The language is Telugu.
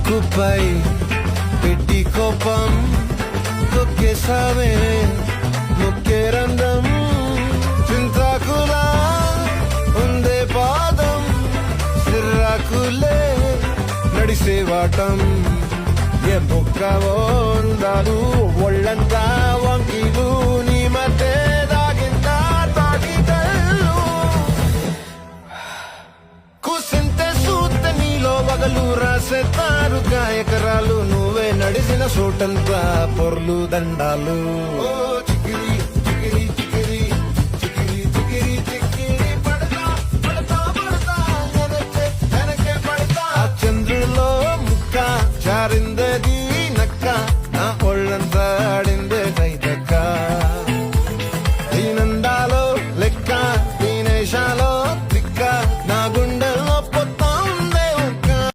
ముక్కుపై పెట్టి కోపం తొక్కేసావే ముక్కే రంధ్రం చింతాకులా ఉందే పాదం సిర్రాకులే నడిసేవాటం ఏ బొక్కవో ఉండాలు ఒళ్ళంతా వంకీలు నీ మధ్య దాగిందా తాకిదల్లు కూసింతే సూత్త నీలో వగలు రాసేతారుగా ఎకరాలు నువ్వే నడిసిన చోటంతా పొర్లు దండాలు